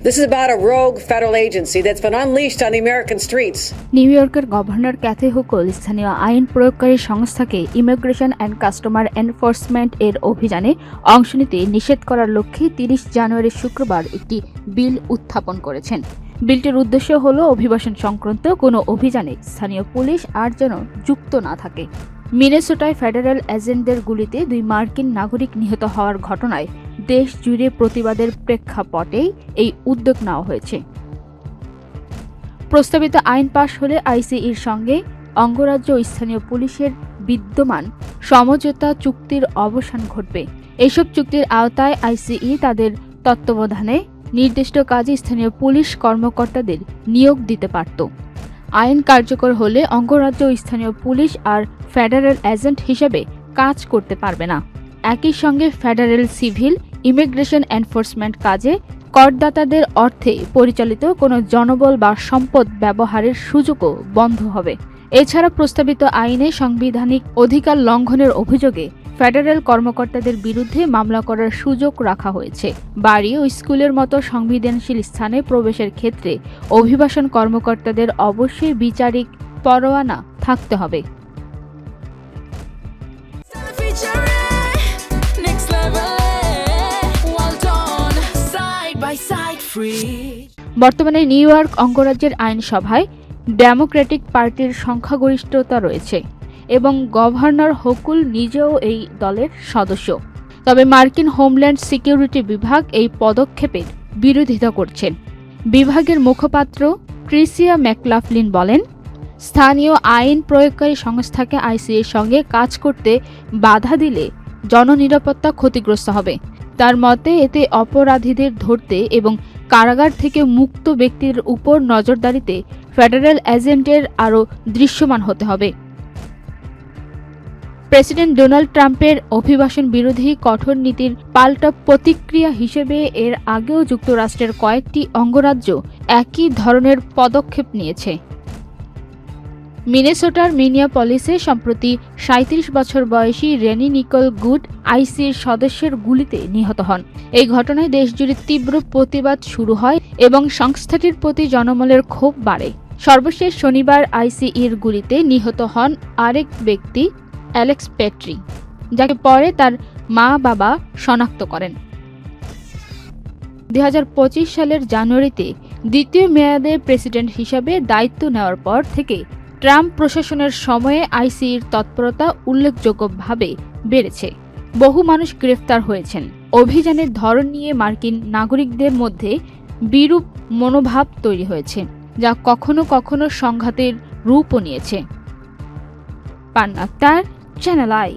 This is about a rogue federal agency that's been unleashed on the American streets. New ইয়র্কের governor Kathy হুকল স্থানীয় আইন প্রয়োগকারী সংস্থাকে immigration and customer enforcement এর অভিযানে অংশ নিতে নিষেধ করার লক্ষ্যে 30 জানুয়ারি শুক্রবার একটি বিল উত্থাপন করেছেন। বিলটির উদ্দেশ্য হল অভিবাসন সংক্রান্ত কোনো অভিযানে স্থানীয় পুলিশ আর যেন যুক্ত না থাকে। মিনেসোটায় ফেডারেল এজেন্টদের গুলিতে 2 মার্কিন নাগরিক নিহত হওয়ার ঘটনায় দেশ জুড়ে প্রতিবাদের প্রেক্ষাপটেই এই উদ্যোগ নেওয়া হয়েছে। প্রস্তাবিত আইন পাশ হলে আইসিইর সঙ্গে অঙ্গরাজ্য ও স্থানীয় পুলিশের বিদ্যমান সমঝোতা চুক্তির অবসান ঘটবে। এসব চুক্তির আওতায় আইসিই তাদের তত্ত্বাবধানে নির্দিষ্ট কাজে স্থানীয় পুলিশ কর্মকর্তাদের নিয়োগ দিতে পারত। আইন কার্যকর হলে অঙ্গরাজ্য ও স্থানীয় পুলিশ আর ফেডারেল এজেন্ট হিসেবে কাজ করতে পারবে না। একই সঙ্গে ফেডারেল সিভিল ইমিগ্রেশন এনফোর্সমেন্ট কাজে করদাতাদের অর্থে পরিচালিত কোনো জনবল বা সম্পদ ব্যবহারের সুযোগও বন্ধ হবে। এছাড়া প্রস্তাবিত আইনে সাংবিধানিক অধিকার লঙ্ঘনের অভিযোগে ফেডারেল কর্মকর্তাদের বিরুদ্ধে মামলা করার সুযোগ রাখা হয়েছে। বাড়ি ও স্কুলের মতো সংবেদনশীল স্থানে প্রবেশের ক্ষেত্রে অভিবাসন কর্মকর্তাদের অবশ্যই বিচারিক পরোয়ানা থাকতে হবে। বর্তমানে নিউ ইয়র্ক অঙ্গরাজ্যের আইনসভায় ডেমোক্রেটিক পার্টির সংখ্যাগরিষ্ঠতা রয়েছে এবং গভর্নর হুকুল নিজেও এই দলের সদস্য। তবে মার্কিন হোমল্যান্ড সিকিউরিটি বিভাগ এই পদক্ষেপের বিরোধিতা করছেন। বিভাগের মুখপাত্র ক্রিসিয়া ম্যাকলাফলিন বলেন, স্থানীয় আইন প্রয়োগকারী সংস্থাকে আইসিইর সঙ্গে কাজ করতে বাধা দিলে জননিরাপত্তা ক্ষতিগ্রস্ত হবে। তার মতে এতে অপরাধীদের ধরতে এবং কারাগার থেকে মুক্ত ব্যক্তির উপর নজরদারিতে ফেডারেল এজেন্টের আরও দৃশ্যমান হতে হবে। প্রেসিডেন্ট ডোনাল্ড ট্রাম্পের অভিবাসন বিরোধী কঠোর নীতির পাল্টা প্রতিক্রিয়া হিসেবে এর আগেও যুক্তরাষ্ট্রের কয়েকটি অঙ্গরাজ্য একই ধরনের পদক্ষেপ নিয়েছে। মিনেসোটার মিনিয়াপলিসে সম্প্রতি 37 বছর বয়সী রেনি নিকোল গুড আইসির সদস্যের গুলিতে নিহত হন। এই ঘটনায় দেশজুড়ে তীব্র প্রতিবাদ শুরু হয় এবং সংস্থাটির প্রতি জনমনের ক্ষোভ বাড়ে। সর্বশেষ শনিবার আইসিইর গুলিতে নিহত হন আরেক ব্যক্তি অ্যালেক্স পেট্রি, যাকে পরে তার মা-বাবা শনাক্ত করেন। 2025 সালের জানুয়ারিতে দ্বিতীয় মেয়াদে প্রেসিডেন্ট হিসাবে দায়িত্ব নেওয়ার পর থেকে ট্রাম্প প্রশাসনের সময়ে আইসিইর তৎপরতা উল্লেখযোগ্যভাবে বেড়েছে। বহু মানুষ গ্রেফতার হয়েছেন। অভিযানের ধরন নিয়ে মার্কিন নাগরিকদের মধ্যে বিরূপ মনোভাব তৈরি হয়েছে, যা কখনো কখনো সংঘাতের রূপও নিয়েছে। পান্না আক্তার, চ্যানেল আই।